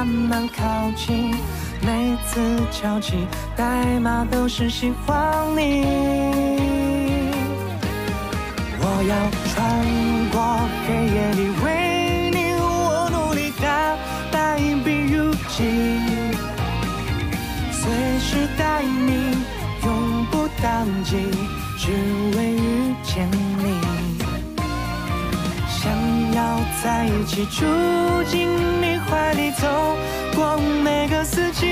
慢靠近，每次交集代码都是喜欢你。我要穿过黑夜里为你，我努力打败笔如记，随时待命，永不当机，只为遇见你。想要在一起，住进你怀里，走过每个四季，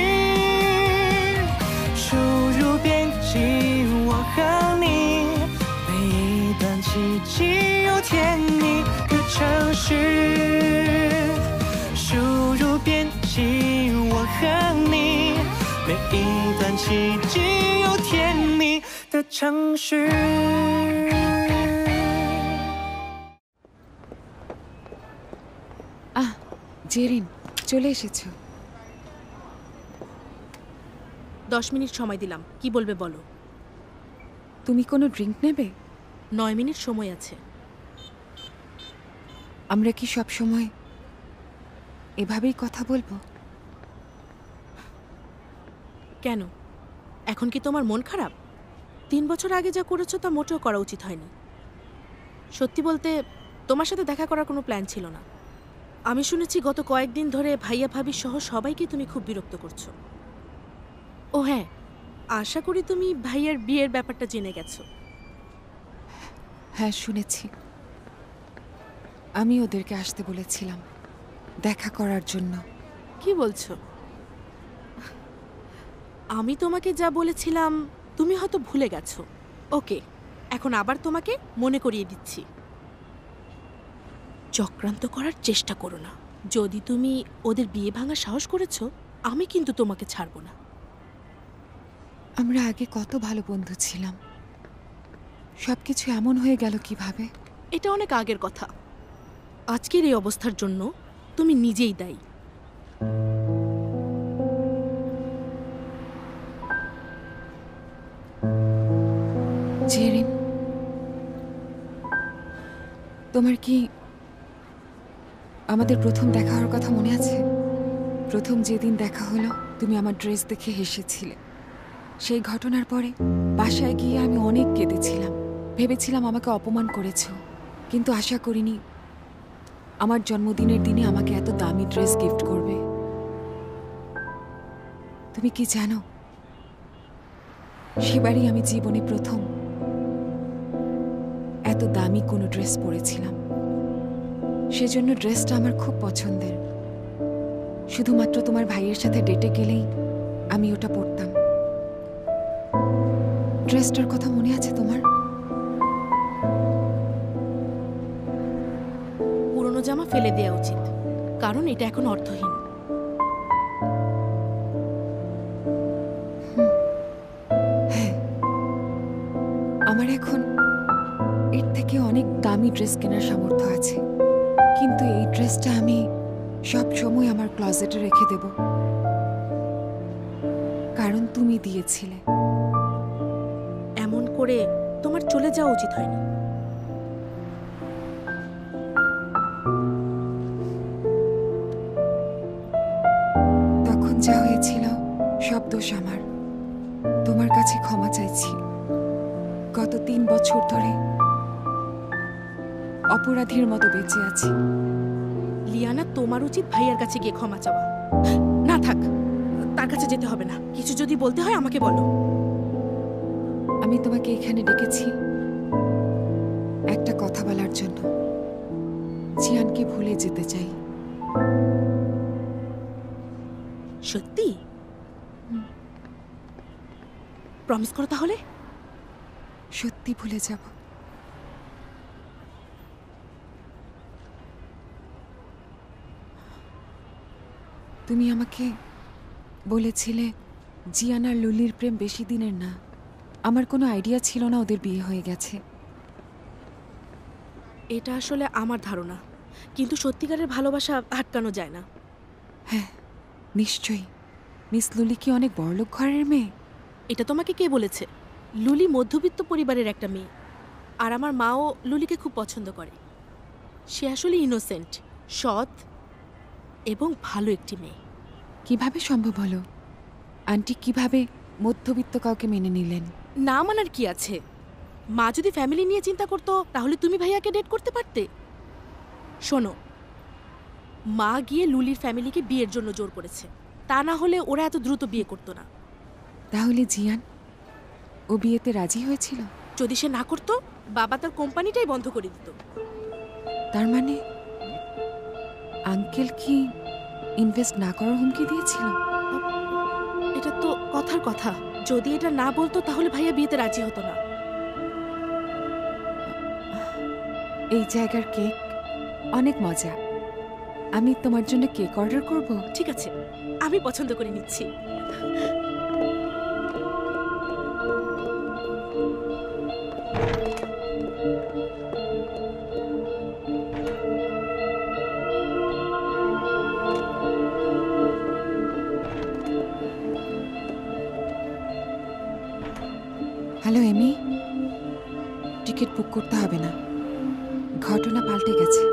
输入编辑我和你，每一段奇迹有甜蜜的程序，输入编辑我和你，每一段奇迹有甜蜜的程序。জেরিন চলে এসেছো। 10 মিনিট সময় দিলাম, কি বলবে বলো। তুমি কোনো ড্রিঙ্ক নেবে? 9 মিনিট সময় আছে। আমরা কি সব সময় এভাবেই কথা বলবো? কেন, এখন কি তোমার মন খারাপ? 3 বছর আগে যা করেছো তা মোটেও করা উচিত হয়নি। সত্যি বলতে তোমার সাথে দেখা করার কোনো প্ল্যান ছিল না। আমি শুনেছি গত কয়েকদিন ধরে ভাইয়া ভাবি সহ সবাইকে তুমি খুব বিরক্ত করছো। ও হ্যাঁ, আশা করি তুমি ভাইয়ার বিয়ের ব্যাপারটা জেনে গেছো। হ্যাঁ শুনেছি। আমি ওদেরকে আসতে বলেছিলাম দেখা করার জন্য। কি বলছো? আমি তোমাকে যা বলেছিলাম তুমি হয়তো ভুলে গেছো। ওকে, এখন আবার তোমাকে মনে করিয়ে দিচ্ছি, চক্রান্ত করার চেষ্টা করো না। যদি তুমি ওদের বিয়ে ভাঙার সাহস করেছো, আমি কিন্তু তোমাকে ছাড়বো না। আমরা আগে কত ভালো বন্ধু ছিলাম, সবকিছু এমন হয়ে গেল কিভাবে? এটা অনেক আগের কথা। আজকের এই অবস্থার জন্য তুমি নিজেই দায়ী। জেরিন, তোমার কি আমাদের প্রথম দেখা হওয়ার কথা মনে আছে? প্রথম যেদিন দেখা হলো তুমি আমার ড্রেস দেখে হেসেছিলে। সেই ঘটনার পরে বাসায় গিয়ে আমি অনেক কেঁদেছিলাম। ভেবেছিলাম আমাকে অপমান করেছো, কিন্তু আশা করিনি আমার জন্মদিনের দিনে আমাকে এত দামি ড্রেস গিফট করবে। তুমি কি জানো, সেবারই আমি জীবনে প্রথম এত দামি কোনো ড্রেস পরেছিলাম। সেজন্য ড্রেসটা আমার খুব পছন্দের। শুধুমাত্র তোমার ভাইয়ের সাথে ডেটে গেলেই আমি ওটা পরতাম। ড্রেসটার কথা মনে আছে তোমার? পুরনো জামা ফেলে দেওয়া উচিত, কারণ এটা এখন অর্থহীন। হ্যাঁ, আমার এখন এর থেকে অনেক দামি ড্রেস কেনার সামর্থ্য আছে, কিন্তু এই ড্রেসটা আমি সব সময় আমার ক্লোজেটে রেখে দেব, কারণ তুমি দিয়েছিলে। এমন করে তোমার চলে যাওয়া উচিত হয়নি। তখন যা হয়েছিল সব দোষ আমার। তোমার কাছে ক্ষমা চাইছি। গত 3 বছর ধরে অপরাধীর মতো বেঁচে আছি। লিয়ানা, তোমার উচিত ভাইয়ার কাছে গিয়ে ক্ষমা চাওয়া। না থাক, তার কাছে যেতে হবে না। কিছু যদি বলতে হয় আমাকে বলো। আমি তোমাকে এখানে ডেকেছি একটা কথা বলার জন্য। জিয়ানকে ভুলে যেতে চাই। সত্যি? প্রমিস করো তাহলে। সত্যি ভুলে যাব। তুমি আমাকে বলেছিলে জিয়ান আর লুলির প্রেম বেশি দিনের না। আমার কোনো আইডিয়া ছিল না ওদের বিয়ে হয়ে গেছে। এটা আসলে আমার ধারণা, কিন্তু সত্যিকারের ভালোবাসা আটকানো যায় না। হ্যাঁ নিশ্চয়ই। মিস লুলি কি অনেক বড়লোক ঘরের মেয়ে? এটা তোমাকে কে বলেছে? লুলি মধ্যবিত্ত পরিবারের একটা মেয়ে, আর আমার মাও লুলিকে খুব পছন্দ করে। সে আসলে ইনোসেন্ট, সৎ এবং ভালো একটি মেয়ে। কিভাবে সম্ভব হলো? আন্টি কিভাবে মধ্যবিত্ত কাউকে মেনে নিলেন? না মানার কি আছে? মা যদি ফ্যামিলি নিয়ে চিন্তা করতো তাহলে তুমি ভাইয়াকে ডেট করতে পারতে। শোনো, মা গিয়ে লুলির ফ্যামিলিকে বিয়ের জন্য জোর করেছে, তা না হলে ওরা এত দ্রুত বিয়ে করতো না। তাহলে জিয়ান ও বিয়েতে রাজি হয়েছিল? যদি সে না করতো, বাবা তার কোম্পানিটাই বন্ধ করে দিত। তার মানে আঙ্কেল কি ইনভেস্ট না করার হুমকি দিয়েছিল? এটা তো কথার কথা। যদি এটা না বলতো তাহলে ভাইয়া বিয়েতে রাজি হতো না। এই জায়গার কেক অনেক মজা। আমি তোমার জন্য কেক অর্ডার করব। ঠিক আছে, আমি পছন্দ করে নিচ্ছি। হ্যালো এমি, টিকিট বুক করতে হবে না, ঘটনা পাল্টে গেছে।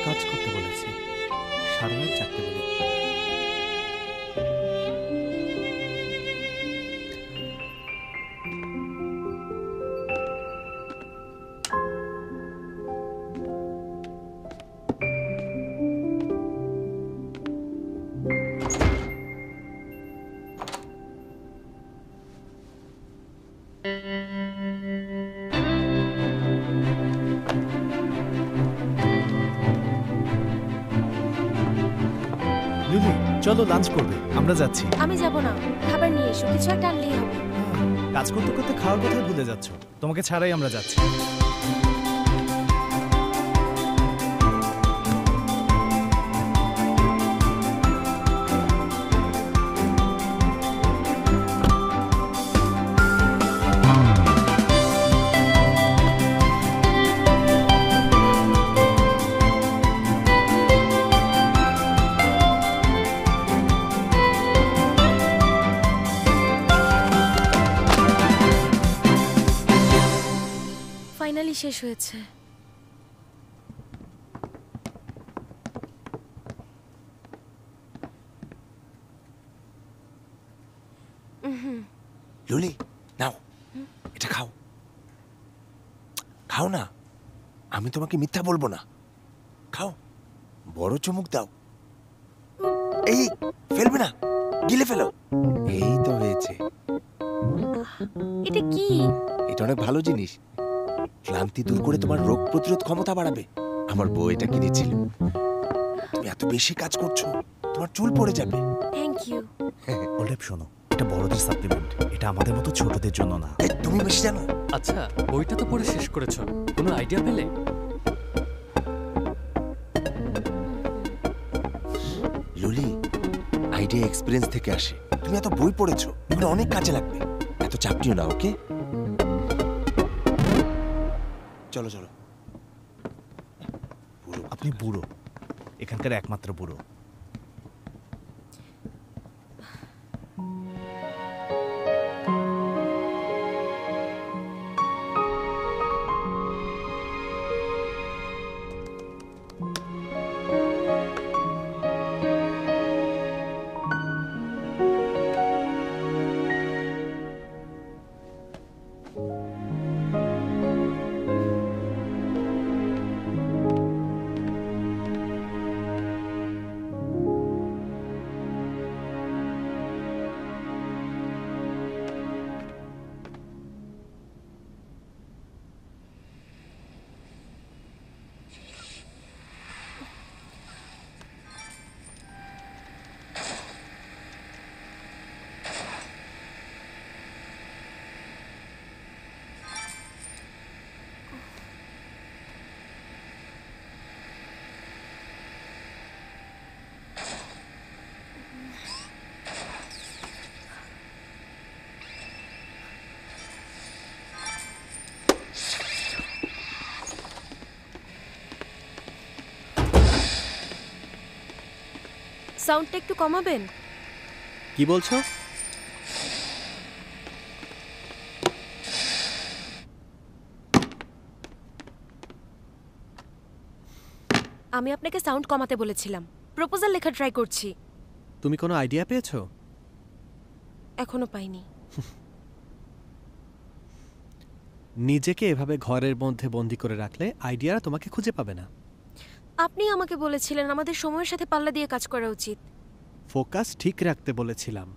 কাজ করতে বলেছি, সারা রাত জাগতে বলি। লুলি, চলো লাঞ্চ করবে, আমরা যাচ্ছি। আমি যাব না, খাবার নিয়ে এসো, কিছু একটা আনলেই হবে। কাজ করতে করতে খাওয়ার কথাই ভুলে যাচ্ছ। তোমাকে ছাড়াই আমরা যাচ্ছি। ফাইনালি শেষ হয়েছে। লুলি, নাও এটা খাও। খাও না, আমি তোমাকে মিথ্যা বলবো না। খাও, বড় চুমুক দাও। এই ফেলবে না, গিলে ফেলো। এই তো হয়েছে। এটা কি? এটা অনেক ভালো জিনিস, ক্লান্তি দূর করে তোমার রোগ প্রতিরোধ ক্ষমতা বাড়াবে। আমার বউ এটা কিনেছিল। তুমি এত বেশি কাজ করছো, তোমার চুল পড়ে যাবে। Thank you. ওলেপ শোনো, এটা বড়দের সাপ্লিমেন্ট, এটা আমাদের মতো ছোটদের জন্য না। এই, তুমি বেশি জানো। আচ্ছা, বইটা তো পড়ে শেষ করেছো, কোনো আইডিয়া পেলে? লুলি, আইডিয়া এক্সপেরিয়েন্স থেকে আসে। তুমি এত বই পড়েছো, এগুলো অনেক কাজে লাগবে। এত চাপ নিও না, ওকে? চলো চলো। আপনি বুড়ো, এখানকার একমাত্র বুড়ো। সাউন্ডটা একটু কমাবেন? কি বলছো? আমি আপনাকে সাউন্ড কমাতে বলেছিলাম। প্রপোজাল লেখা ট্রাই করছি। তুমি কোনো আইডিয়া পেয়েছো? এখনো পাইনি। নিজেকে এভাবে ঘরের মধ্যে বন্দি করে রাখলে আইডিয়ারা তোমাকে খুঁজে পাবে না। আপনি আমাকে বলেছিলেন আমাদের সময়ের সাথে পাল্লা দিয়ে কাজ করা উচিত। ফোকাস ঠিক রাখতে বলেছিলাম,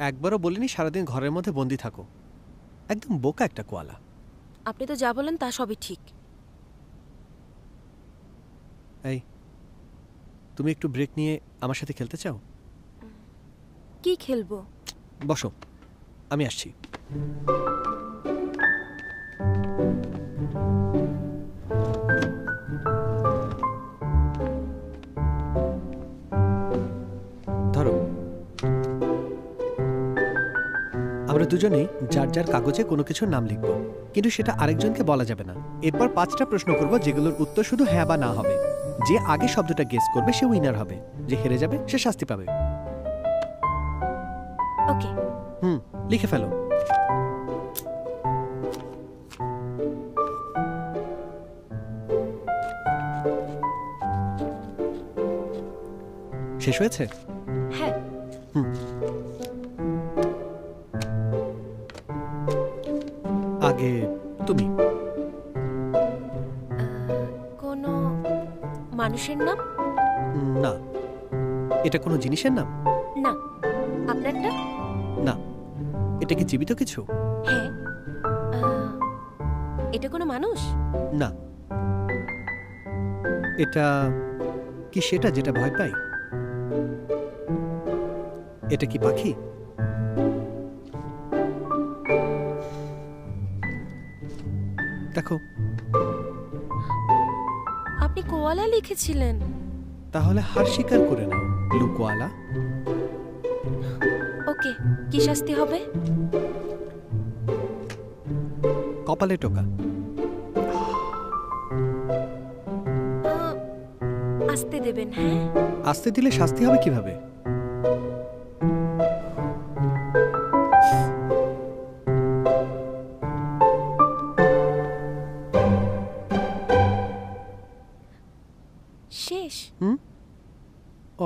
একবারও বলিনি সারাদিন ঘরের মধ্যে বন্দি থাকো। একদম বোকা একটা কোয়ালা। আপনি তো যা বলেন তা সবই ঠিক। এই, তুমি একটু ব্রেক নিয়ে আমার সাথে খেলতে চাও? কি খেলবো? বসো, আমি আসছি। ধরো, আমরা দুজনেই যার যার কাগজে কোনো কিছুর নাম লিখব, কিন্তু সেটা আরেকজনকে বলা যাবে না। এরপর 5টা প্রশ্ন করব যেগুলোর উত্তর শুধু হ্যাঁ বা না হবে। যে আগে শব্দটা গেস করবে সে উইনার হবে, যে হেরে যাবে সে শাস্তি পাবে। ওকে। লিখে ফেলো। শেষ হয়েছে? হ্যাঁ। আগে তুমি। কোনো মানুষের নাম? না। এটা কোনো জিনিসের নাম? না। আপনারটা? না। এটা কি জীবিত কিছু? হ্যাঁ। এটা কোনো মানুষ? না। এটা কি সেটা যেটা ভয় পাই? এটা কি পাখি? দেখো। আপনি কোয়ালা লিখেছিলেন? তাহলে হার স্বীকার করে নাও, লুকোয়ালা। ওকে, কি শাস্তি হবে? কপালে টোকা। আসতে দেবেন? হ্যাঁ। আসতে দিলে শাস্তি হবে কিভাবে? শেষ?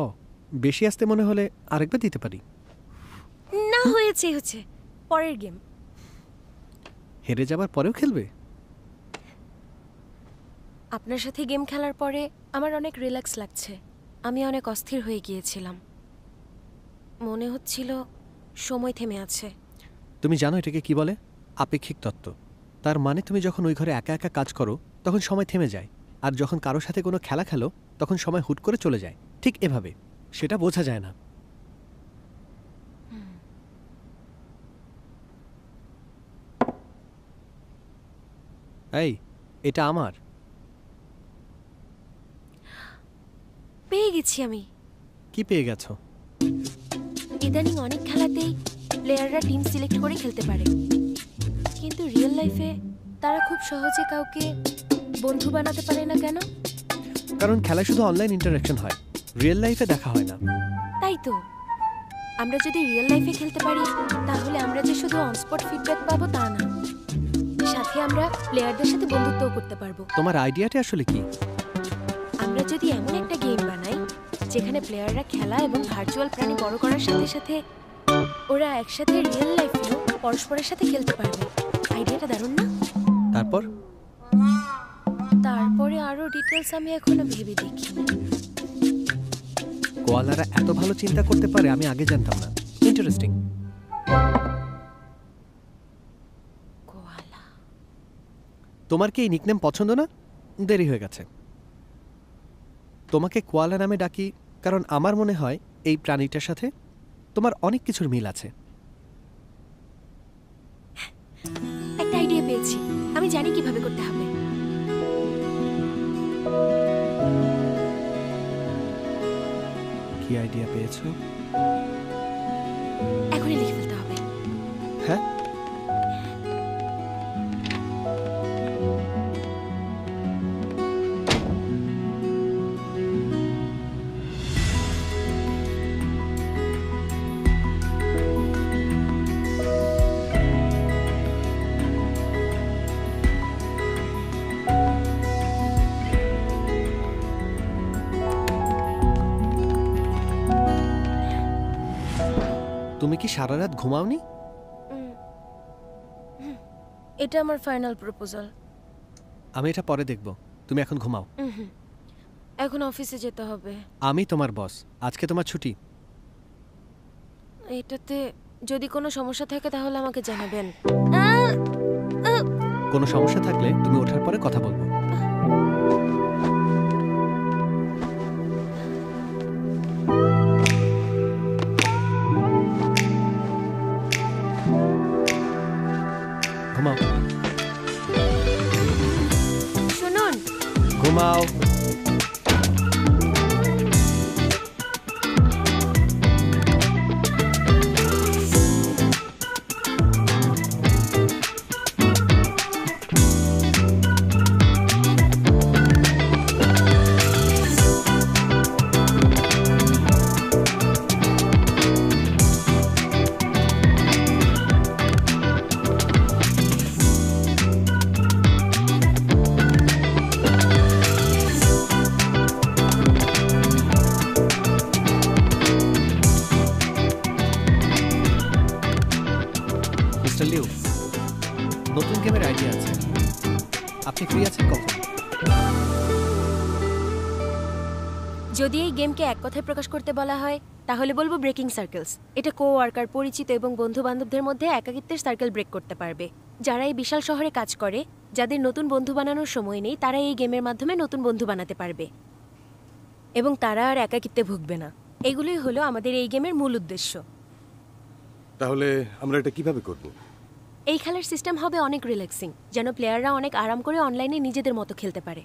ও, বেশি আসতে মনে হলে আরেকবার দিতে পারি। না, হচ্ছে পরের গেম। হেরে যাবার পরেও খেলবে? আপনার সাথে গেম খেলার পরে আমার অনেক রিল্যাক্স লাগছে। আমি অনেক অস্থির হয়ে গিয়েছিলাম, মনে হচ্ছিল সময় থেমে আছে। তুমি জানো এটাকে কি বলে? আপেক্ষিক তত্ত্ব। তার মানে তুমি যখন ওই ঘরে একা একা কাজ করো তখন সময় থেমে যায়, আর যখন কারোর সাথে কোনো খেলা খেলো তখন সময় হুট করে চলে যায়। ঠিক এভাবে, সেটা বোঝা যায় না। এই, এটা আমার। পেয়ে গেছি আমি। কি পেয়ে গেছো? ইদানিং অনেক খেলাতেই প্লেয়াররা টিম সিলেক্ট করে খেলতে পারে, কিন্তু রিয়েল লাইফে তারা খুব সহজে কাউকে বন্ধু বানাতে পারে না। কেন? কারণ খেলায় শুধু অনলাইন ইন্টারঅ্যাকশন হয়, রিয়েল লাইফে দেখা হয় না। তাই তো, আমরা যদি রিয়েল লাইফে খেলতে পারি তাহলে আমরা যে শুধু অনস্পট ফিডব্যাক পাবো তা না, সাথে আমরা প্লেয়ারদের সাথে বন্ধুত্বও করতে পারবো। তোমার আইডিয়াটা আসলে কি? আমরা যদি এমন একটা গেম বানাই যেখানে প্লেয়াররা খেলা এবং ভার্চুয়াল প্রাণী বড় করার সাথে সাথে ওরা একসাথে রিয়েল লাইফেও পরস্পরের সাথে খেলতে পারবে। আইডিয়াটা দারুণ না? তারপরে আরো ডিটেলস আমি এখনো ভেবে দেখি। কোয়ালারা এত ভালো চিন্তা করতে পারে আমি আগে জানতাম না। ইন্টারেস্টিং। কোয়ালা। তোমার কি এই নিকনেম পছন্দ না? দেরি হয়ে গেছে। তোমাকে কোয়ালা নামে ডাকি কারণ আমার মনে হয় এই প্রাণীটার সাথে তোমার অনেক কিছুর মিল আছে। একটা আইডিয়া পেয়েছি, আমি জানি কিভাবে করতে হবে। কি আইডিয়া পেয়েছো? এখনই লিখে ফেলতে হবে। হ্যাঁ, সারা রাত ঘুমাওনি? এটা আমার ফাইনাল প্রপোজাল। আমি এটা পরে দেখব, তুমি এখন ঘুমাও। এখন অফিসে যেতে হবে। আমি তোমার বস, আজকে তোমার ছুটি। এটাতে যদি কোনো সমস্যা থাকে তাহলে আমাকে জানাবেন। কোনো সমস্যা থাকলে তুমি ওঠার পরে কথা বলবো। ঘুমাও। শুনুন, ঘুমাও। মিস্টার লিউ, নতুন গেমের আইডিয়া আছে, আপনি ফ্রি আছেন কখন? যদি এই গেমকে এক কথায় প্রকাশ করতে বলা হয় তাহলে বলবো ব্রেকিং সার্কেলস। এটা কো-ওয়ার্কার, পরিচিত এবং বন্ধু বান্ধবদের মধ্যে একাকিত্বের সার্কেল ব্রেক করতে পারবে। যারা এই বিশাল শহরে কাজ করে, যাদের নতুন বন্ধু বানানোর সময় নেই, তারা এই গেমের মাধ্যমে নতুন বন্ধু বানাতে পারবে এবং তারা আর একাকিত্বে ভুগবে না। এগুলোই হলো আমাদের এই গেমের মূল উদ্দেশ্য। তাহলে আমরা এটা কিভাবে করব? এই খেলার সিস্টেম হবে অনেক রিল্যাক্সিং, যেন প্লেয়াররা অনেক আরাম করে অনলাইনে নিজেদের মতো খেলতে পারে।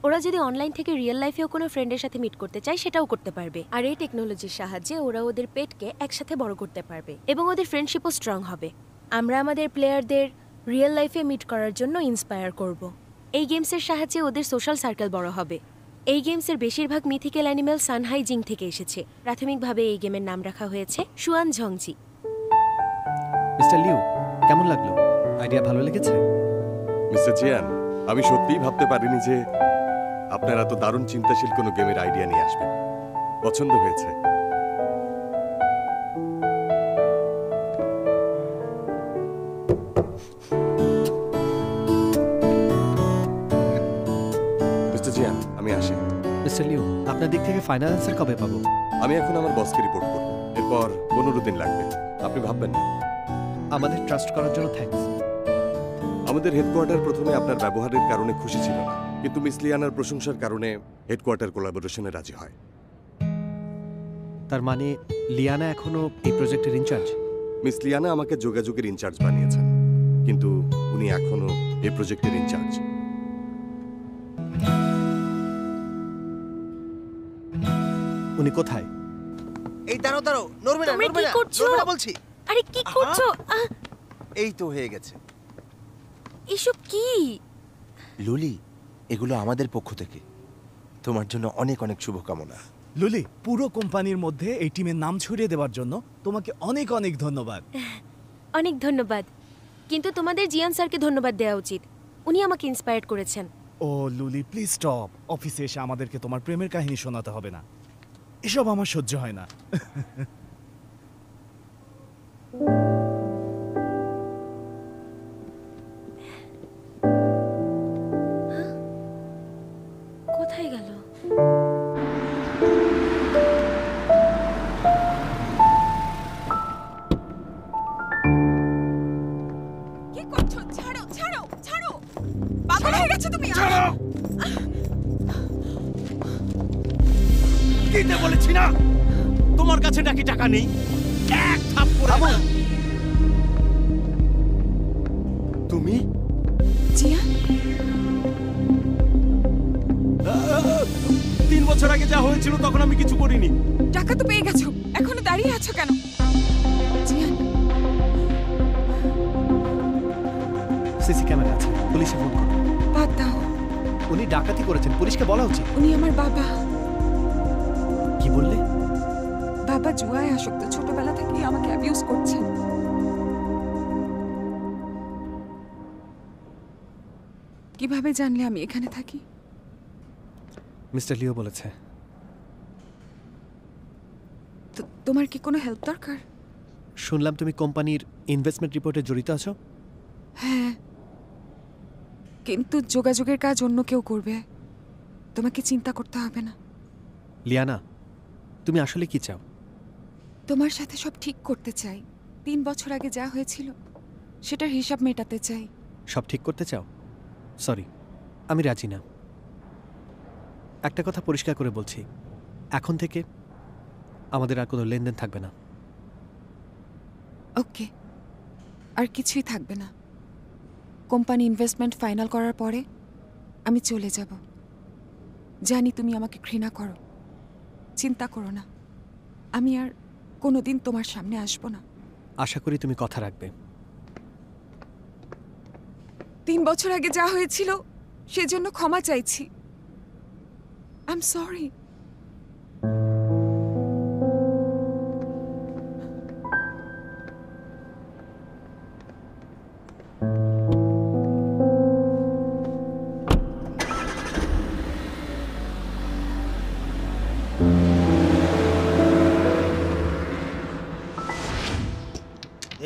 ওরা যদি অনলাইন থেকে রিয়েল লাইফেও কোনো ফ্রেন্ডের সাথে মিট করতে চায় সেটাও করতে পারবে। আর এই টেকনোলজির সাহায্যে ওরা ওদের পেটকে একসাথে বড় করতে পারবে এবং ওদের ফ্রেন্ডশিপও স্ট্রং হবে। আমরা আমাদের প্লেয়ারদের রিয়েল লাইফে মিট করার জন্য ইন্সপায়ার করব। এই গেমসের সাহায্যে ওদের সোশ্যাল সার্কেল বড় হবে। এই গেমসের বেশিরভাগ মিথিক্যাল অ্যানিমেল সানহাই জিং থেকে এসেছে। প্রাথমিকভাবে এই গেমের নাম রাখা হয়েছে শুয়ান ঝংজি। মিস্টার লিউ, কেমন লাগলো? আইডিয়া ভালো লেগেছে? মিস্টার জিয়ান, আমি সত্যিই ভাবতে পারিনি যে আপনারা এত দারুণ চিন্তাশীল কোনো গেমের আইডিয়া নিয়ে আসবেন। পছন্দ হয়েছে। মিস্টার জিয়ান, আমি আসি। মিস্টার লিউ, আপনার দিক থেকে ফাইনাল অ্যান্সার কবে পাবো? আমি এখন আমার বসকে রিপোর্ট করব, এরপর 15 দিন লাগবে। আপনি ভাববেন না। আমাদের ট্রাস্ট করার জন্য থ্যাঙ্কস। আমাদের হেডকোয়ার্টার প্রথমে আপনার ব্যবহারের কারণে খুশি ছিল না, কিন্তু মিস লিয়ানার প্রশংসার কারণে হেডকোয়ার্টার কোলাবোরেশনে রাজি হয়। তার মানে লিয়ানা এখনো এই প্রজেক্টের ইনচার্জ? মিস লিয়ানা আমাকে যোগাযোগের ইনচার্জ বানিয়েছেন, কিন্তু উনি এখনো এই প্রজেক্টের ইনচার্জ। উনি কোথায়? এই দাঁড়াও দাঁড়াও, নড়বে না, তোমরা নড়বে কি না, করছো? নড়বে না বলছি। আরে কি করছো? এই তো হয়ে গেছে। এসব কি? লুলি, এগুলো আমাদের পক্ষ থেকে তোমার জন্য অনেক অনেক শুভকামনা। লুলি, পুরো কোম্পানির মধ্যে এই টিমের নাম ছড়িয়ে দেওয়ার জন্য তোমাকে অনেক অনেক ধন্যবাদ। অনেক ধন্যবাদ, কিন্তু তোমাদের জিয়ান স্যারকে ধন্যবাদ দেওয়া উচিত। উনি আমাকে ইন্সপায়ার করেছেন। ও লুলি, প্লিজ স্টপ। অফিসে এসে আমাদেরকে তোমার প্রেমের কাহিনী শোনাতে হবে না, এসব আমার সহ্য হয় না। কোথায় গেল? কি করছো? ছাড়ো, ছাড়ো, ছাড়ো! পাগল হয়ে গেছো তুমি? দিতে বলেছি না? তোমার কাছে নাকি টাকা নেই? এক থাপ্পড়ে না। তুমি? জিয়া, 3 বছর আগে যা হয়েছিল তখন আমি কিছু করিনি। টাকা তো পেয়ে গেছো, এখনো দাঁড়িয়ে আছো কেন? জিয়ান, সিসি ক্যামেরা আছে, পুলিশে ফোন করো। বাদ দাও। উনি ডাকাতি করেছেন, পুলিশকে বলা উচিত। উনি আমার বাবা। কি বললে? বাবা জুয়ায় আসক্ত, ছোটবেলা থেকেই আমাকে অ্যাবিউজ করছেন। কিভাবে জানলে আমি এখানে থাকি? মিস্টার লিও বলেছে। তোমার কি কোনো হেল্প দরকার? শুনলাম তুমি কোম্পানির ইনভেস্টমেন্ট রিপোর্টে জড়িত আছো। হ্যাঁ, কিন্তু যোগাযোগের কাজ অন্য কেউ করবে, তোমাকে চিন্তা করতে হবে না। লিয়ানা, তুমি আসলে কি চাও? তোমার সাথে সব ঠিক করতে চাই। 3 বছর আগে যা হয়েছিল সেটার হিসাব মেটাতে চাই। সব ঠিক করতে চাও? সরি, আমি রাজি না। একটা কথা পরিষ্কার করে বলছি, এখন থেকে আমাদের আর কোনো লেনদেন থাকবে না। ওকে, আর কিছুই থাকবে না। কোম্পানি ইনভেস্টমেন্ট ফাইনাল করার পরে আমি চলে যাব। জানি তুমি আমাকে ঘৃণা করো, চিন্তা করো না, আমি আর কোনোদিন তোমার সামনে আসবো না। আশা করি তুমি কথা রাখবে। 3 বছর আগে যা হয়েছিল সেজন্য ক্ষমা চাইছি। I am sorry.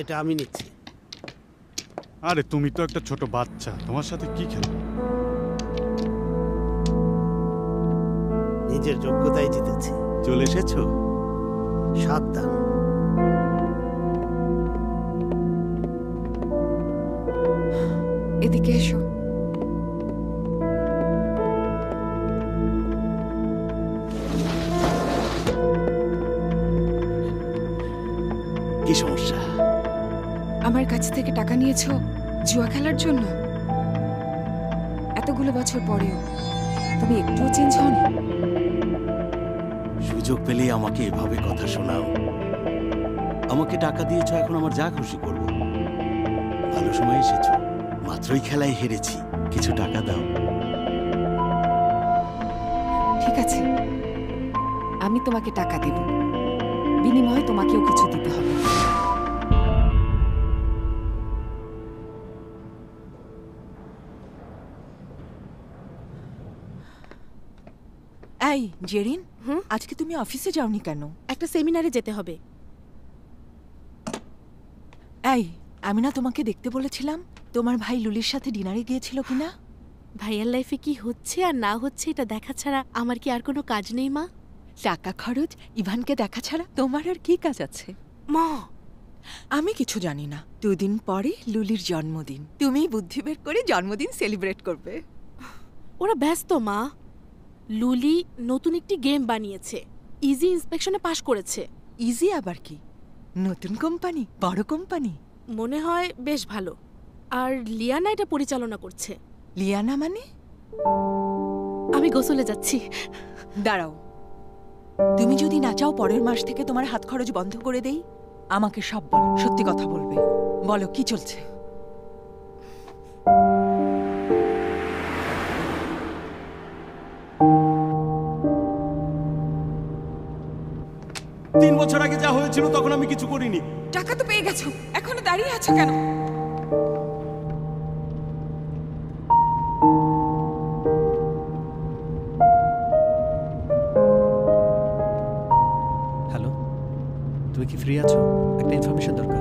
এটা আমি নিচ্ছি। আরে তুমি তো একটা ছোট বাচ্চা, তোমার সাথে কি খেলবো? নিজের যোগ্যতায় জিতেছি। চলে এসেছো? সাবধান। এদিকে এসো। কি সমস্যা? আমার কাছ থেকে টাকা নিয়েছো জুয়া খেলার জন্য। এতগুলো বছর পরেও তুমি একটুও চেঞ্জ হওনি। সুযোগ পেলেই আমাকে এভাবে কথা শোনাও। আমাকে টাকা দিয়েছো, এখন আমার যা খুশি করব। ভালো সময় এসেছো, মাত্রই খেলায় হেরেছি, কিছু টাকা দাও। ঠিক আছে, আমি তোমাকে টাকা দেব, বিনিময়ে তোমাকেও কিছু দিতে হবে। এই জেরিন, আজকে তুমি অফিসে যাওনি কেন? একটা সেমিনারে যেতে হবে। এই, আমি না তোমাকে দেখতে বলেছিলাম তোমার ভাই লুলির সাথে ডিনারে গিয়েছিল কিনা? ভাইয়ার লাইফে কি হচ্ছে আর না হচ্ছে এটা দেখা ছাড়া আমার কি আর কোনো কাজ নেই মা? টাকা খরচ, ইভানকে দেখা ছাড়া তোমার আর কি কাজ আছে? মা, আমি কিছু জানি না। 2 দিন পরে লুলির জন্মদিন, তুমি বুদ্ধি বের করে জন্মদিন সেলিব্রেট করবে। ওরা ব্যস্ত মা। লুলি নতুন একটি গেম বানিয়েছে, ইজি ইন্সপেকশনে পাশ করেছে। ইজি আবার কি? নতুন কোম্পানি, বড় কোম্পানি? মনে হয় বেশ ভালো। আর লিয়ানা এটা পরিচালনা করছে। লিয়ানা মানে? আমি গোসলে যাচ্ছি। দাঁড়াও, তুমি যদি না চাও পরের মাস থেকে তোমার হাত খরচ বন্ধ করে দেই, আমাকে সব বলো, সত্যি কথা বলবে। বলো কি চলছে? 3 বছর আগে যা হয়েছিল তখন আমি কিছু করিনি। টাকা তো পেয়ে গেছো, এখনো দাঁড়িয়ে আছো কেন? হ্যালো, তুমি কি ফ্রি আছো? একটা ইনফরমেশন দরকার।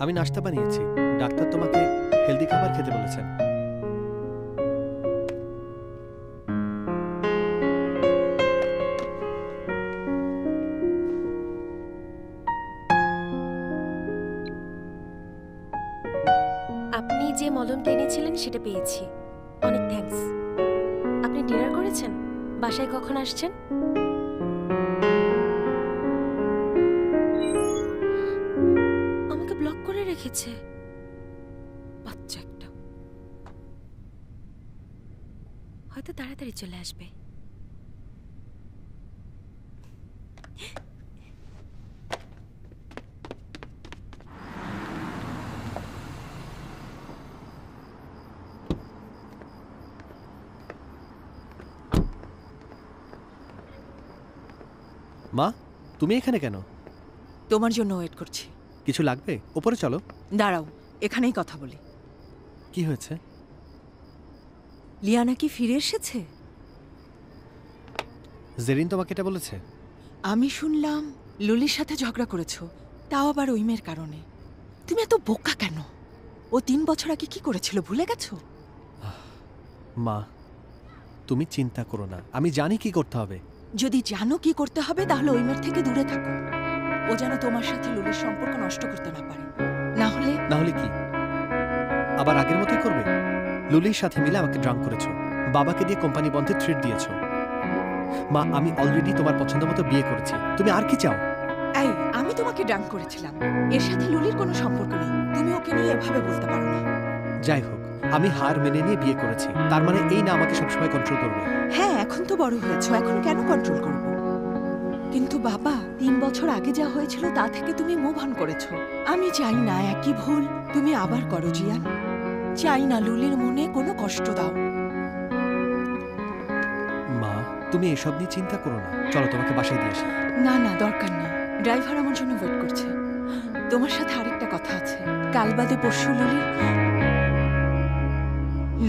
আমি নাস্তা বানিয়েছি, ডাক্তার তোমাকে হেলদি খাবার খেতে বলেছেন। আপনি যে মলমটা এনেছিলেন সেটা পেয়েছি, অনেক থ্যাঙ্কস। আপনি ডিনার করেছেন? বাসায় কখন আসছেন? আমাকে ব্লক করে রেখেছে বাচ্চা একটা। হয়তো তাড়াতাড়ি চলে আসবে। মা, তুমি এখানে কেন? তোমার জন্য ওয়েট করছি। কিছু লাগবে? ওপরে চলো। দাঁড়াও, এখানেই কথা বলি। কি হয়েছে? লিয়ানা কি ফিরে এসেছে? জেরিন তোমাকে এটা বলেছে? আমি শুনলাম লুলির সাথে ঝগড়া করেছো, তাও আবার ওই মেয়ের কারণে। তুমি এত বোকা কেন? ও 3 বছর আগে কি করেছিল ভুলে গেছো? মা, তুমি চিন্তা করো না, আমি জানি কি করতে হবে। যদি জানো কি করতে হবে তাহলে ওই মেয়ের থেকে দূরে থাকো। ও যেন তোমার সাথে লুলির সম্পর্ক নষ্ট করতে না পারে। না হলে কি আবার আগের মতোই করবে? লুলির সাথে মিলে আমাকে ড্রাঙ্ক করেছো, বাবাকে দিয়ে কোম্পানি বন্ধে থ্রেট দিয়েছো। মা, আমি অলরেডি তোমার পছন্দ মতো বিয়ে করেছি, তুমি আর কি চাও? এই, আমি তোমাকে ড্রাঙ্ক করেছিলাম, এর সাথে লুলির কোনো সম্পর্ক নেই। তুমি ওকে নিয়ে এভাবে বলতে পারো না। যাই হোক, আমি হার মেনে নিয়ে বিয়ে করেছি, তার মানে এই না আমাকে সবসময় কন্ট্রোল করবে। হ্যাঁ, এখন তো বড় হয়েছো, এখন কেন কন্ট্রোল করব? কিন্তু বাবা, 3 বছর আগে যা হয়েছিল তা থেকে তুমি মুভ অন করেছো। আমি চাই না একই ভুল তুমি আবার করো জিয়ান। চাই না লুলির মনে কোনো কষ্ট দাও। মা, তুমি এসব নিয়ে চিন্তা করো না, চলো তোমাকে বাসায় দিয়ে আসি। না না, দরকার নেই, ড্রাইভার আমার জন্য ওয়েট করছে। তোমার সাথে আরেকটা কথা আছে। কাল বাদে পরশু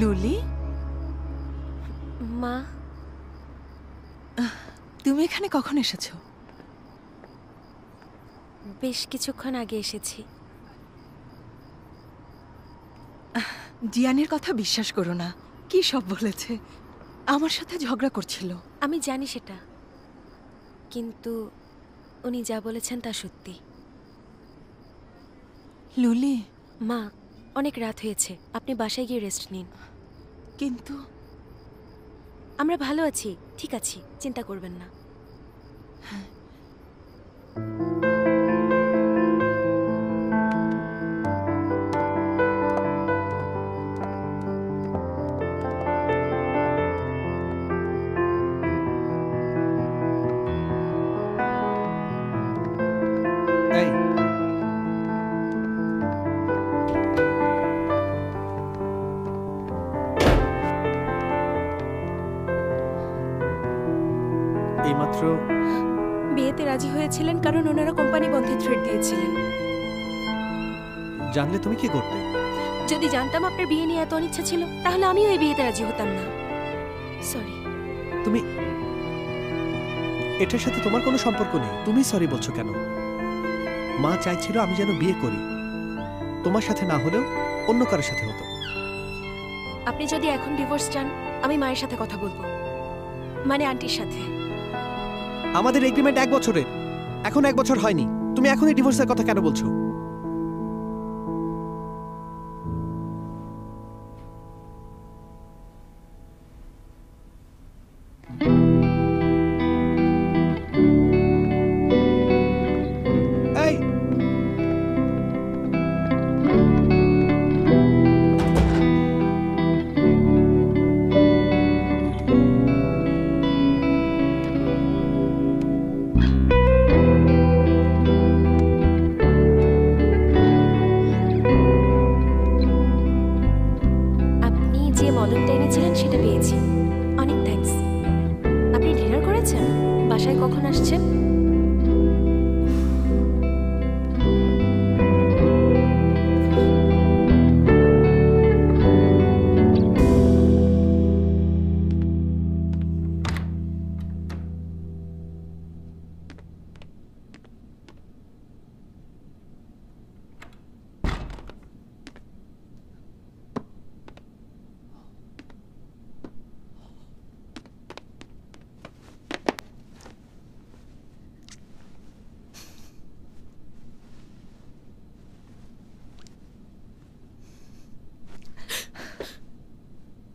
লুলি। মা, তুমি এখানে কখন এসেছো? বেশ কিছুক্ষণ আগে এসেছি। জিয়ানের কথা বিশ্বাস করো না, কি সব বলেছে। আমার সাথে ঝগড়া করছিল। আমি জানি সেটা, কিন্তু উনি যা বলেছেন তা সত্যি। লুলি। মা, অনেক রাত হয়েছে, আপনি বাসায় গিয়ে রেস্ট নিন। কিন্তু আমরা ভালো আছি, ঠিক আছি, চিন্তা করবেন না। এইমাত্র বিয়েতে রাজি হয়েছিলেন কারণ ওনারা কোম্পানি বন্ধে থ্রেট দিয়েছিলেন। জানলে তুমি কি করতে? যদি জানতাম আপনার বিয়ে নিয়ে এত অনিচ্ছা ছিল তাহলে আমিও এই বিয়েতে রাজি হতাম না। সরি। তুমি, এটার সাথে তোমার কোনো সম্পর্ক নেই, তুমি সরি বলছো কেন? মা চাইছিল আমি যেন বিয়ে করি, তোমার সাথে না হলেও অন্য কারোর সাথে হতো। আপনি যদি এখন ডিভোর্স চান আমি মায়ের সাথে কথা বলবো, মানে আন্টির সাথে। আমাদের এগ্রিমেন্ট 1 বছরের, এখন 1 বছর হয়নি, তুমি এখনই ডিভোর্সের কথা কেন বলছো?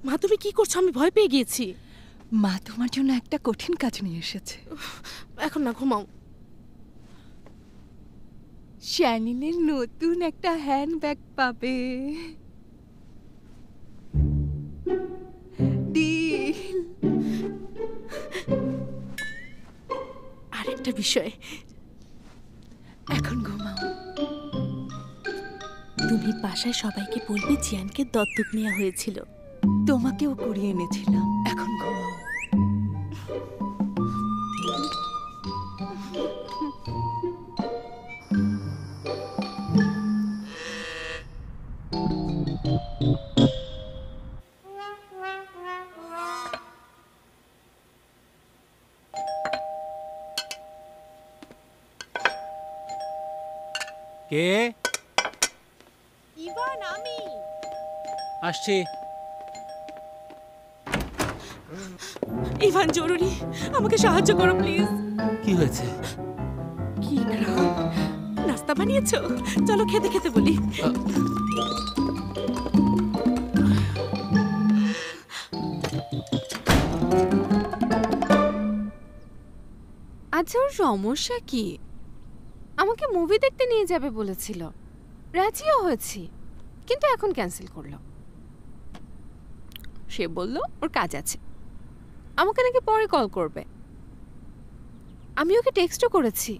মা, তুমি কি করছো? আমি ভয় পেয়ে গিয়েছি। মা তোমার জন্য একটা কঠিন কাজ নিয়ে এসেছে। এখন না, ঘুমাও। শ্যানিনের নতুন একটা হ্যান্ডব্যাগ পাবে। আরেকটা বিষয়, এখন ঘুমাও। তুমি বাসায় সবাইকে বলবে জিয়ানকে দত্তক নেওয়া হয়েছিল। তোমাকেও করিয়ে এনেছিলাম, এখন ঘুমাও। কে? ইভান, আমি আসছি। ইভান, জরুরি, আমাকে সাহায্য করো প্লিজ। কি হয়েছে? কি গ্রাম, নাস্তা বানিয়েছো? চলো খেতে খেতে বলি। আচ্ছা, ওর সমস্যা কি? আমাকে মুভি দেখতে নিয়ে যাবে বলেছিল, রাজিও হয়েছি, কিন্তু এখন ক্যান্সেল করলো। সে বলল ওর কাজ আছে, আমাকে নাকি পরে কল করবে। আমি ওকে টেক্সটও করেছি,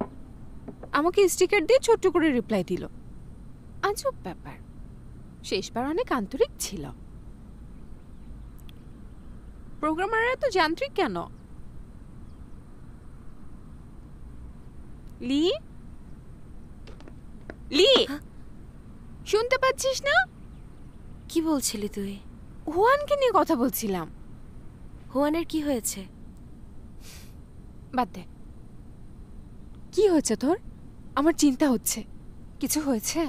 আমাকে স্টিকার দিয়ে ছোট্ট করে রিপ্লাই দিল। আজব ব্যাপার, শেষবার অনেক আন্তরিক ছিল। প্রোগ্রামাররা তো যান্ত্রিক কেন? লি, লি, শুনতে পাচ্ছিস না? কি বলছিলি তুই? হুয়ানকে নিয়ে কথা বলছিলাম। হুয়ানের কি হয়েছে? বাদ দে। কি হয়েছে তোর? আমার চিন্তা হচ্ছে। কিছু হয়েছে?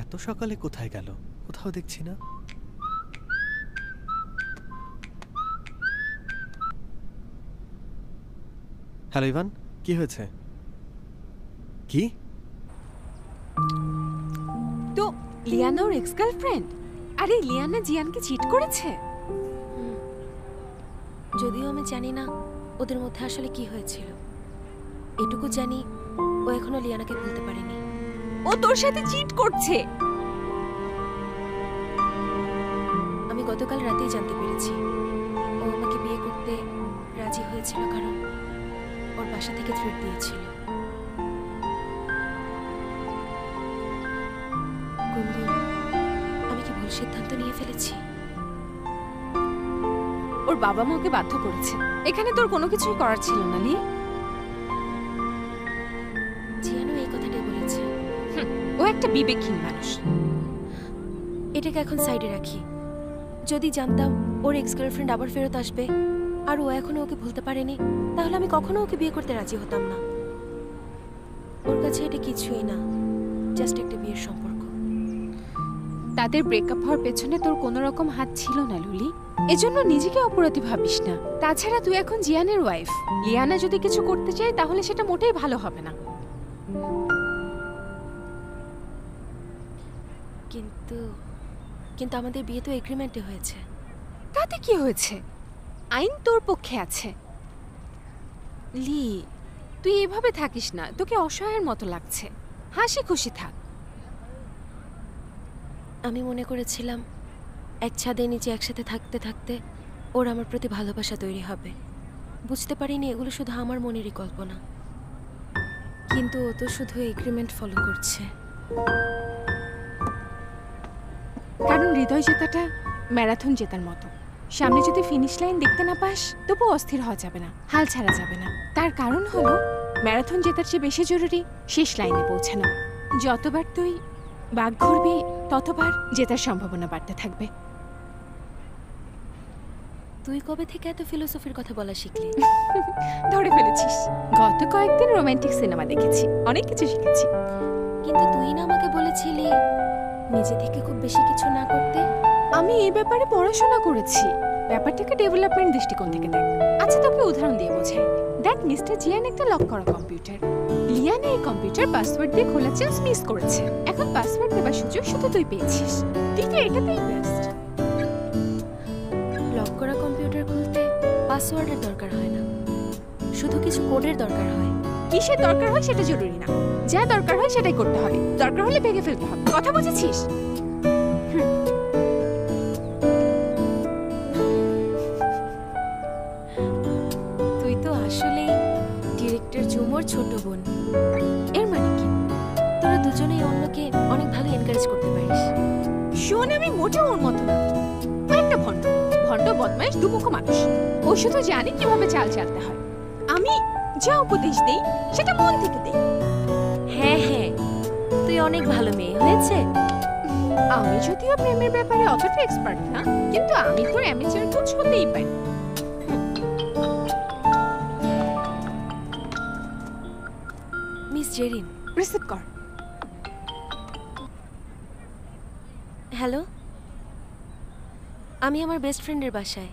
এত সকালে কোথায় গেল? কোথাও দেখছি না। হ্যালো ইভান, কি হয়েছে? কি? তো লিয়ানা ওর এক্স গার্লফ্রেন্ড? আরে লিয়ানা জিয়ানকে চিট করেছে। যদিও আমি জানি না ওদের মধ্যে আসলে কি হয়েছিল, এটুকু জানি ও এখনো লিয়ানাকে ভুলতে পারেনি। ও তোর সাথে চিট করছে। আমি গতকাল রাতেই জানতে পেরেছি ও আমাকে বিয়ে করতে রাজি হয়েছিল, কারণ ওর বাসা থেকে থ্রেট দিয়েছিল। গুনগুন, আমি কি ভুল সিদ্ধান্ত নিয়ে ফেলেছি? ওর বাবা মা ওকে বাধ্য করেছে। এখানে তোর কোনো কিছুই করার ছিল না। লি, জিয়ানও এই কথাটাই বলেছে। ও একটা বিবেকহীন মানুষ। এটাকে এখন সাইডে রাখি। যদি জানতাম ওর এক্স গার্লফ্রেন্ড আবার ফেরত আসবে আর ও এখনো ওকে ভুলতে পারেনি, তাহলে আমি কখনো ওকে বিয়ে করতে রাজি হতাম না। ওর কাছে এটা কিছুই না, জাস্ট একটা বিয়ের সম্পর্ক। তাদের ব্রেকআপ হওয়ার পেছনে তোর কোনো রকম হাত ছিল না লুলি, এজন্য নিজেকে অপরাধী ভাবিস না। তাছাড়া তুই এখন জিয়ানের ওয়াইফ। লিয়ানা যদি কিছু করতে চায় তাহলে সেটা মোটেই ভালো হবে না। কিন্তু কিন্তু আমাদের বিয়ে তো এগ্রিমেন্টে হয়েছে। তাতে কি হয়েছে? আইন তোর পক্ষে আছে। লি, তুই এভাবে থাকিস না, তোকে অসহায়ের মতো লাগছে। হাসি খুশি থাক। আমি মনে করেছিলাম এক ছাদের নিচে একসাথে থাকতে থাকতে ওর আমার প্রতি ভালোবাসা তৈরি হবে। বুঝতে পারিনি এগুলো শুধু আমার মনেরই কল্পনা। কিন্তু ও তো শুধু এগ্রিমেন্ট ফলো করছে। কারণ হৃদয় জেতাটা ম্যারাথন জেতার মতো। সামনে যদি ফিনিশ লাইন দেখতে না পাস তবু অস্থির হওয়া যাবে না, হাল ছাড়া যাবে না। তার কারণ হলো ম্যারাথন জেতার চেয়ে বেশি জরুরি শেষ লাইনে পৌঁছানো। যতবার তুই বাঘ ঘুরবি ততবার জেতার সম্ভাবনা বাড়তে থাকবে। তুই কবে থেকে এত ফিলোসফির কথা বলা শিখলি? ধরে ফেলেছিস। গত কয়েকদিন রোমান্টিক সিনেমা দেখেছি, অনেক কিছু শিখেছি। কিন্তু তুই না আমাকে বলেছিলি নিজে থেকে খুব বেশি কিছু না করতে। আমি এই ব্যাপারে পড়াশোনা করেছি। ব্যাপারটাকে ডেভেলপমেন্ট দৃষ্টিকোণ থেকে দেখ। আচ্ছা, তোকে উদাহরণ দিয়ে বোঝাই। দেখ, মিস্টার জিয়ান একটা লক করা কম্পিউটার। লিয়ানা এই কম্পিউটার পাসওয়ার্ড দিয়ে খোলার চান্স মিস করেছে। এখন পাসওয়ার্ড দেবার সুযোগ শুধু তুই পেয়েছিস। তুই তো এটাতেই বেস্ট। লক করা কম্পিউটার খুলতে পাসওয়ার্ডের দরকার হয় না, শুধু কিছু কোডের দরকার হয়। কিসের দরকার হয় সেটা জরুরি না, যা দরকার হয় সেটাই করতে হবে। দরকার হলে ভেঙে ফেলতে হবে। কথা বুঝেছিস? ওর ছোট বোন। এর মানে কি তোরা দুজনেই অন্যকে অনেক ভালো এনকারেজ করতে পারিস। শোন, আমি মোটেও ওর মতো না। ও একটা ভণ্ড ভণ্ড বদমাইশ দুমুখো মানুষ। ও শুধু জানে কিভাবে চাল চালতে হয়। আমি যা উপদেশ দেই সেটা মন থেকে দেই। হ্যাঁ হ্যাঁ, তুই অনেক ভালো মেয়ে হয়েছে। আমি যদিও প্রেমের ব্যাপারে অতটা এক্সপার্ট না, কিন্তু আমি তো অ্যামেচার কোচ হতেই পারি। মিস জেরিন, রিসিভ কর। হ্যালো, আমি আমার বেস্ট ফ্রেন্ডের বাসায়।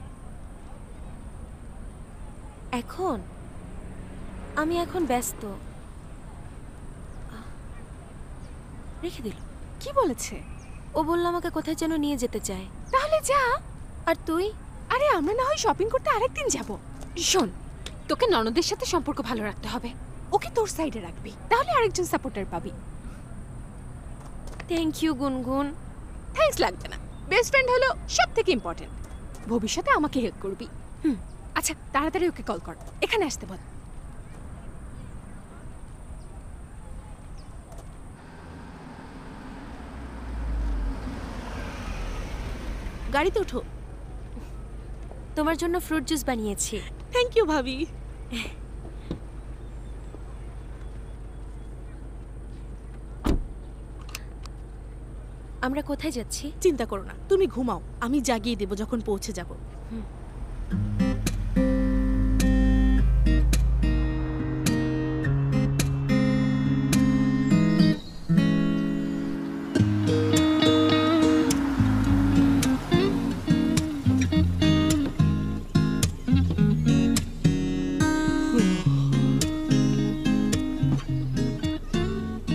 আমি এখন ব্যস্ত। রেখে দিল। কি বলেছে? ও বলল আমাকে কোথায় যেন নিয়ে যেতে চায়। তাহলে যা। আর তুই? আরে আমরা না হয় শপিং করতে আরেকদিন যাব। শোন, তোকে ননদের সাথে সম্পর্ক ভালো রাখতে হবে। ওকে তোর সাইডে রাখবি, তাহলে আরেকজন সাপোর্টার পাবি। থ্যাংক ইউ গুনগুন। থ্যাঙ্কস লাগবে না, বেস্ট ফ্রেন্ড হলো সব থেকে ইম্পর্টেন্ট। ভবিষ্যতে আমাকে হেল্প করবি। আচ্ছা, তাড়াতাড়ি ওকে কল কর, এখানে আসতে বল। গাড়িতে ওঠো। তোমার জন্য ফ্রুট জুস বানিয়েছি। থ্যাংক ইউ ভাবি। আমরা কোথায় যাচ্ছি? চিন্তা করো না, তুমি ঘুমাও, আমি জাগিয়ে দেব যখন পৌঁছে যাব।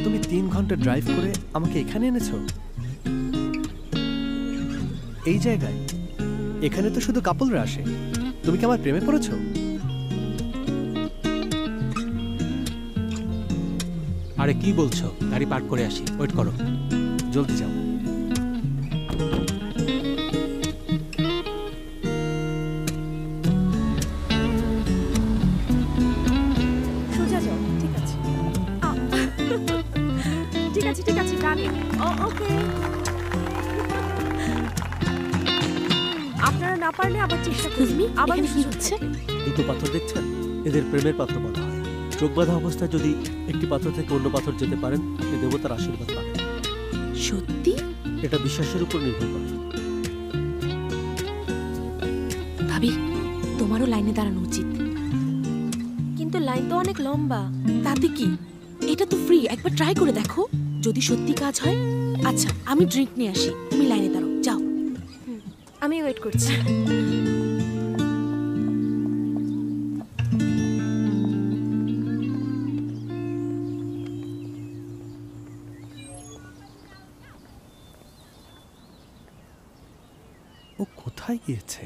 তুমি 3 ঘন্টা ড্রাইভ করে আমাকে এখানে এনেছো? এই জায়গায়? এখানে তো শুধু কাপলরা আসে। তুমি কি আমার প্রেমে পড়েছো? আরে কি বলছো? গাড়ি পার্ক করে আসি, ওয়েট করো। জলদি যাও। সোজা যাও। ঠিক আছে, ঠিক আছে, ঠিক আছে, জানি। ওকে, আপনারা না পারলে আবার চেষ্টা করবি। আবার কি হচ্ছে? দুটো পাথর দেখছেন? এদের প্রেমের পাথর বলা হয়। চোখ বাঁধা অবস্থায় যদি একটি পাথর থেকে অন্য পাথর যেতে পারেন, আপনি দেবতার আশীর্বাদ পাবেন। সত্যি? এটা বিশ্বাসের উপর নির্ভর করে। ভাবি, তোমারও লাইনে দাঁড়ানো উচিত। কিন্তু লাইন তো অনেক লম্বা। তাতে কি, এটা তো ফ্রি। একবার ট্রাই করে দেখো, যদি সত্যি কাজ হয়। আচ্ছা, আমি ড্রিঙ্ক নিয়ে আসি, তুমি লাইনে দাঁড়াও। যাও। আমি ওয়েট করছি। ও কোথায় গিয়েছে?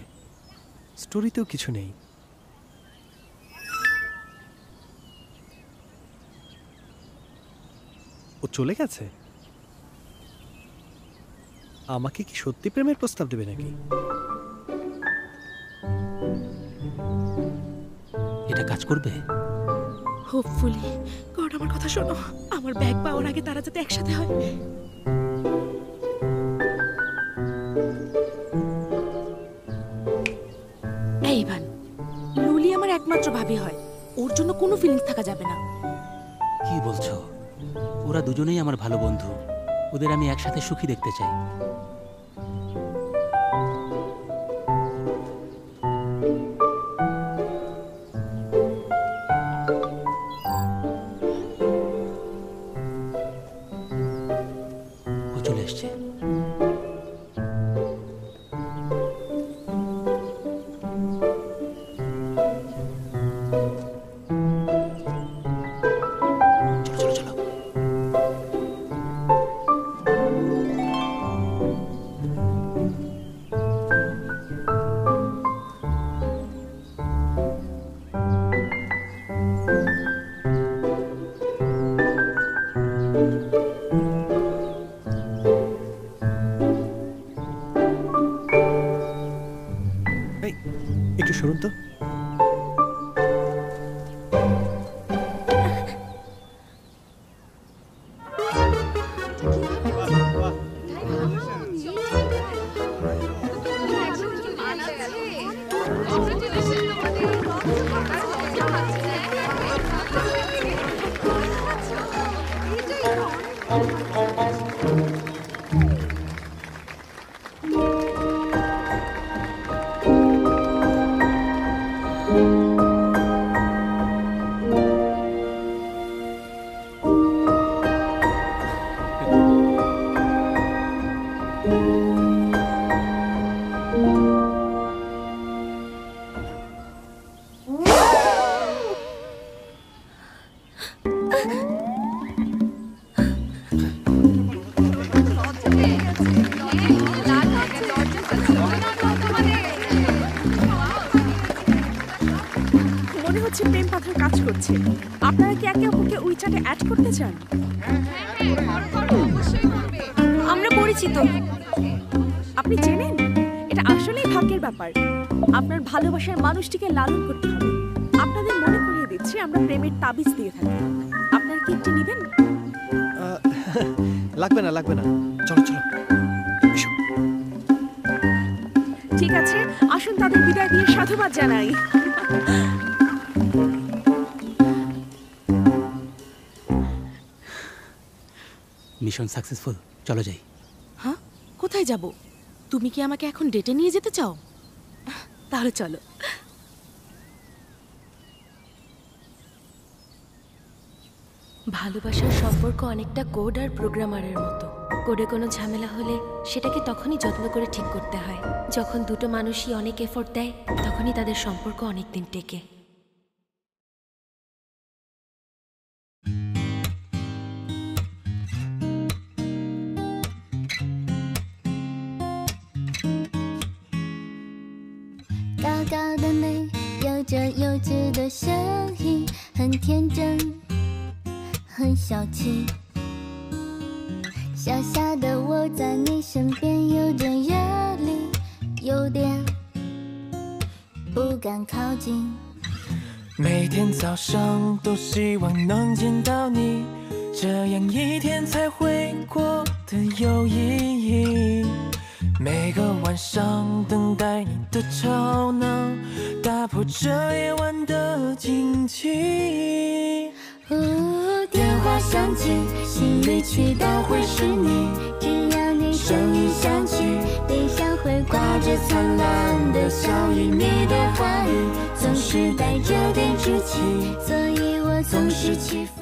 স্টোরিতেও কিছু নেই। ও চলে গেছে? আমাকে কি সত্যি প্রেমের প্রস্তাব দেবে নাকি? এটা কাজ করবে? হোপফুলি। গড, আমার কথা শোনো। আমার ব্যাগ পাওয়ার আগে তারা যাতে একসাথে হয়। এই ভান, লুলি আমার একমাত্র ভাবি হয়। ওর জন্য কোনো ফিলিংস থাকা যাবে না। কি বলছো? ওরা দুজনেই আমার ভালো বন্ধু। ওদের আমি একসাথে সুখী দেখতে চাই। ও চলে এসছে। একটু শুনুন তো। মনে হচ্ছে প্রেম পাথর কাজ করছে। আপনারা কি একে অপরকে উইচ্যাটে অ্যাড করতে চান? আমরা পরিচিত। আপনি চেনেন? এটা আসলেই ভাগ্যের ব্যাপার। আপনার ভালোবাসার মানুষটিকে লালন করতে হবে। আপনাদের মনে করিয়ে দিচ্ছি আমরা প্রেমের তাবিজ দিয়ে থাকি। আপনারা কি একটু নেবেন? লাগবে না, লাগবে না। চলো চলো। ঠিক আছে, আসুন তাদের বিদায় দিয়ে সাধুবাদ জানাই। মিশন সাকসেসফুল, চলো যাই। হ্যাঁ, কোথায় যাব? তুমি কি আমাকে এখন ডেটে নিয়ে যেতে চাও? তাহলে চলো। ভালোবাসার সম্পর্ক অনেকটা কোড আর প্রোগ্রামারের মতো। কোডে কোনো ঝামেলা হলে সেটাকে তখনই যত্ন করে ঠিক করতে হয়। যখন দুটো মানুষই অনেক এফোর্ট দেয় তখনই তাদের সম্পর্ক অনেক দিন টেকে।高高的你有着幼稚的声音，很天真，很小气。小小的我在你身边有点热力，有点不敢靠近。每天早上都希望能见到你，这样一天才会过得有意义。每个晚上等待你的吵闹，打破这夜晚的静寂。电话响起，心里祈祷会是你，只要你声音响起，脸上会挂着灿烂的笑意。你的话语总是带着点稚气，所以我总是起伏。